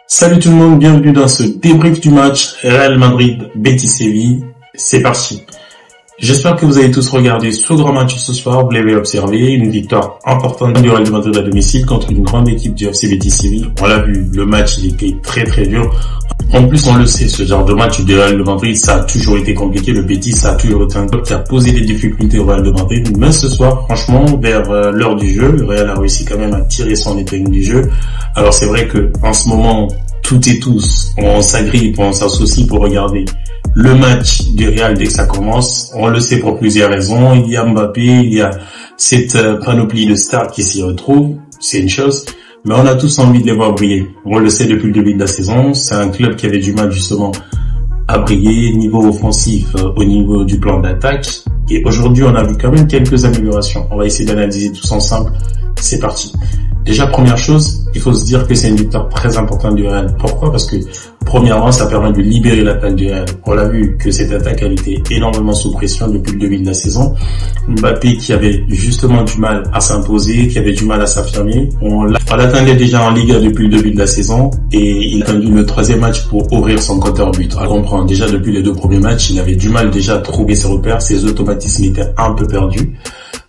Salut tout le monde, bienvenue dans ce débrief du match Real Madrid-Betis Séville. C'est parti. J'espère que vous avez tous regardé ce grand match ce soir. Vous l'avez observé, une victoire importante du Real Madrid à domicile contre une grande équipe du FC Betis Séville. On l'a vu, le match il était très très dur. En plus, on le sait, ce genre de match du Real de Madrid, ça a toujours été compliqué. Le Betis, ça a toujours été un club qui a posé des difficultés au Real de Madrid. Mais ce soir, franchement, vers l'heure du jeu, le Real a réussi quand même à tirer son épingle du jeu. Alors c'est vrai que en ce moment, toutes et tous, on s'agrippe, on s'associe pour regarder le match du Real dès que ça commence. On le sait pour plusieurs raisons. Il y a Mbappé, il y a cette panoplie de stars qui s'y retrouvent. C'est une chose. Mais on a tous envie de les voir briller. On le sait depuis le début de la saison. C'est un club qui avait du mal justement à briller niveau offensif, au niveau du plan d'attaque. Et aujourd'hui, on a vu quand même quelques améliorations. On va essayer d'analyser tous ensemble. C'est parti. Déjà, première chose, il faut se dire que c'est une victoire très importante du Real. Pourquoi? Parce que, premièrement, ça permet de libérer l'attaque du Real. On l'a vu que cette attaque, elle était énormément sous pression depuis le début de la saison. Mbappé qui avait justement du mal à s'imposer, qui avait du mal à s'affirmer. On l'attendait déjà en Liga depuis le début de la saison et il a attendu le troisième match pour ouvrir son compteur but. On comprend déjà depuis les deux premiers matchs, il avait du mal déjà à trouver ses repères, ses automatismes étaient un peu perdus.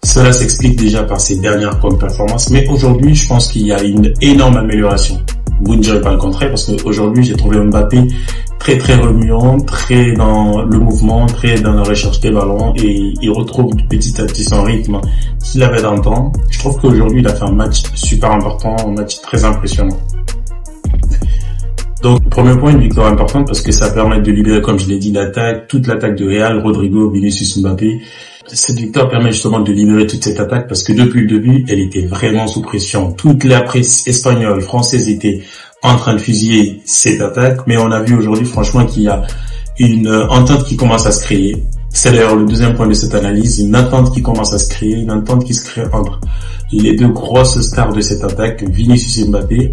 Cela s'explique déjà par ses dernières performances, mais aujourd'hui, je pense qu'il y a une énorme amélioration. Vous ne direz pas le contraire, parce qu'aujourd'hui, j'ai trouvé Mbappé très très remuant, très dans le mouvement, très dans la recherche des ballons, et il retrouve petit à petit son rythme qu'il avait dans le temps. Je trouve qu'aujourd'hui, il a fait un match super important, un match très impressionnant. Donc, premier point, une victoire importante parce que ça permet de libérer, comme je l'ai dit, l'attaque, toute l'attaque de Real, Rodrigo, Vinicius, Mbappé. Cette victoire permet justement de libérer toute cette attaque parce que depuis le début, elle était vraiment sous pression. Toute la presse espagnole, française était en train de fusiller cette attaque, mais on a vu aujourd'hui franchement qu'il y a une entente qui commence à se créer. C'est d'ailleurs le deuxième point de cette analyse, une entente qui commence à se créer, une entente qui se crée entre les deux grosses stars de cette attaque, Vinicius et Mbappé.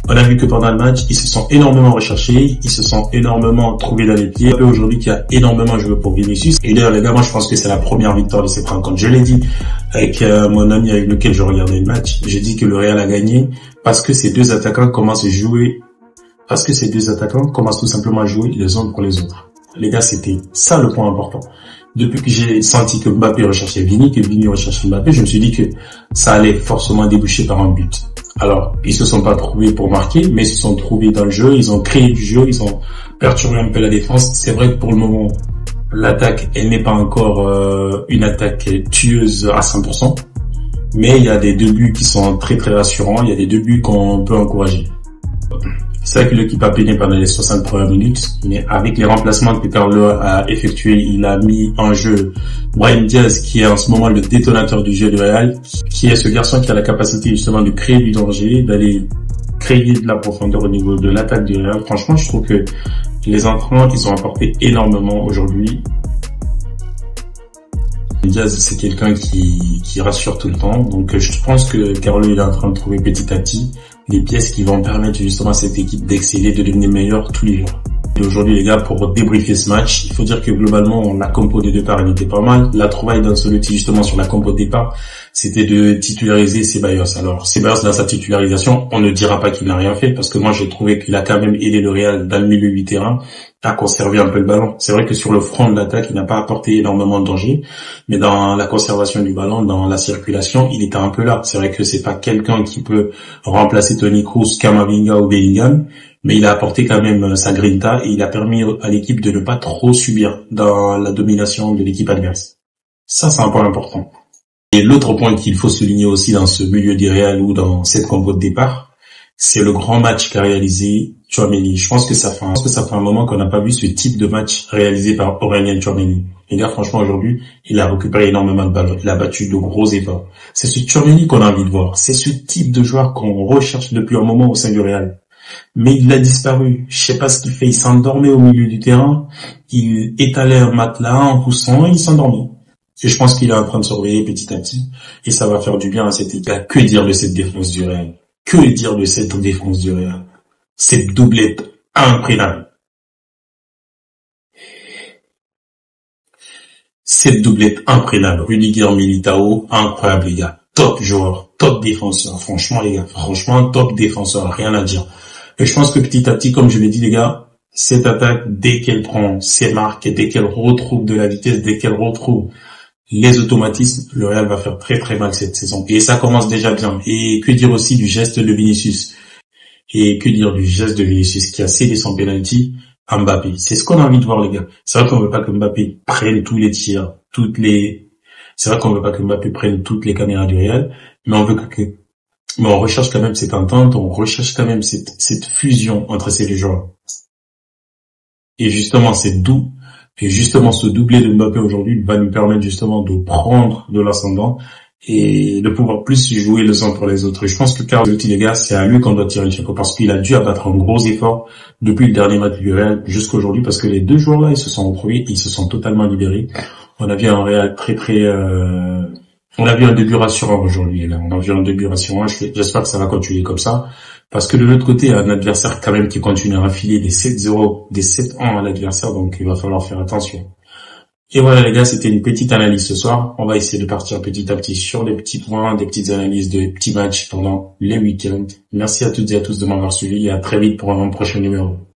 On a vu que pendant le match, ils se sont énormément recherchés, ils se sont énormément trouvés dans les pieds. Mbappé aujourd'hui qui a énormément joué pour Vinicius. Et d'ailleurs les gars, moi je pense que c'est la première victoire de cette rencontre. Je l'ai dit avec mon ami avec lequel je regardais le match. J'ai dit que le Real a gagné parce que ces deux attaquants commencent à jouer, parce que ces deux attaquants commencent tout simplement à jouer les uns pour les autres. Les gars, c'était ça le point important. Depuis que j'ai senti que Mbappé recherchait Vini, que Vini recherchait Mbappé, je me suis dit que ça allait forcément déboucher par un but. Alors, ils se sont pas trouvés pour marquer, mais ils se sont trouvés dans le jeu, ils ont créé du jeu, ils ont perturbé un peu la défense. C'est vrai que pour le moment, l'attaque, elle n'est pas encore une attaque tueuse à 100%, mais il y a des débuts qui sont très très rassurants, il y a des débuts qu'on peut encourager. C'est vrai que l'équipe a peiné pendant les 60 premières minutes, mais avec les remplacements que Carlo a effectués, il a mis en jeu Brahim Diaz, qui est en ce moment le détonateur du jeu du Real, qui est ce garçon qui a la capacité justement de créer du danger, d'aller créer de la profondeur au niveau de l'attaque du Real. Franchement, je trouve que les entrants, ils ont apporté énormément aujourd'hui. Diaz, c'est quelqu'un qui rassure tout le temps, donc je pense que Carlo il est en train de trouver petit à petit les pièces qui vont permettre justement à cette équipe d'exceller, de devenir meilleure tous les jours. Et aujourd'hui les gars, pour débriefer ce match, il faut dire que globalement la compo de départ elle était pas mal. La trouvaille d'Ancelotti justement sur la compo de départ, c'était de titulariser Ceballos. Alors Ceballos dans sa titularisation, on ne dira pas qu'il n'a rien fait parce que moi j'ai trouvé qu'il a quand même aidé le Real dans le milieu du terrain à conserver un peu le ballon. C'est vrai que sur le front de l'attaque, il n'a pas apporté énormément de danger, mais dans la conservation du ballon, dans la circulation, il était un peu là. C'est vrai que c'est pas quelqu'un qui peut remplacer Toni Kroos, Camavinga ou Bellingham, mais il a apporté quand même sa grinta et il a permis à l'équipe de ne pas trop subir dans la domination de l'équipe adverse. Ça, c'est un point important. Et l'autre point qu'il faut souligner aussi dans ce milieu du Real ou dans cette compo de départ, c'est le grand match qu'a réalisé Tchouaméni. Je pense que ça fait un moment qu'on n'a pas vu ce type de match réalisé par Aurélien Tchouaméni. Et là, franchement, aujourd'hui, il a récupéré énormément de ballons. Il a battu de gros efforts. C'est ce Tchouaméni qu'on a envie de voir. C'est ce type de joueur qu'on recherche depuis un moment au sein du Real. Mais il a disparu. Je sais pas ce qu'il fait. Il s'endormait au milieu du terrain. Il étalait un matelas en poussant et il s'endormait. Et je pense qu'il est en train de se réveiller petit à petit. Et ça va faire du bien à cette équipe. Que dire de cette défense du Real? Que dire de cette défense du Real? Cette doublette imprenable. Cette doublette imprenable. Rudiger, Militao, incroyable les gars. Top joueur, top défenseur. Franchement les gars, franchement top défenseur, rien à dire. Et je pense que petit à petit, comme je l'ai dit les gars, cette attaque, dès qu'elle prend ses marques et dès qu'elle retrouve de la vitesse, dès qu'elle retrouve les automatismes, le Real va faire très très mal cette saison. Et ça commence déjà bien. Et que dire aussi du geste de Vinicius? Et que dire du geste de Vinicius qui a cédé son penalty à Mbappé? C'est ce qu'on a envie de voir les gars. C'est vrai qu'on veut pas que Mbappé prenne tous les tirs, c'est vrai qu'on veut pas que Mbappé prenne toutes les caméras du Real, mais mais on recherche quand même cette entente, on recherche quand même cette fusion entre ces deux joueurs. Et justement, ce doublé de Mbappé aujourd'hui va nous permettre justement de prendre de l'ascendant et de pouvoir plus jouer le sang pour les autres. Et je pense que Carlo Ancelotti, les gars, c'est à lui qu'on doit tirer le chapeau parce qu'il a dû abattre un gros effort depuis le dernier match du Real jusqu'à aujourd'hui parce que les deux joueurs là, ils se sont retrouvés, ils se sont totalement libérés. On a vu un Real on a vu un début rassurant aujourd'hui, les gars. On a vu un début rassurant. J'espère que ça va continuer comme ça. Parce que de l'autre côté, il y a un adversaire quand même qui continue à enfiler des 7-0, des 7-1 à l'adversaire, donc il va falloir faire attention. Et voilà les gars, c'était une petite analyse ce soir. On va essayer de partir petit à petit sur des petits points, des petites analyses de petits matchs pendant les week-ends. Merci à toutes et à tous de m'avoir suivi et à très vite pour un prochain numéro.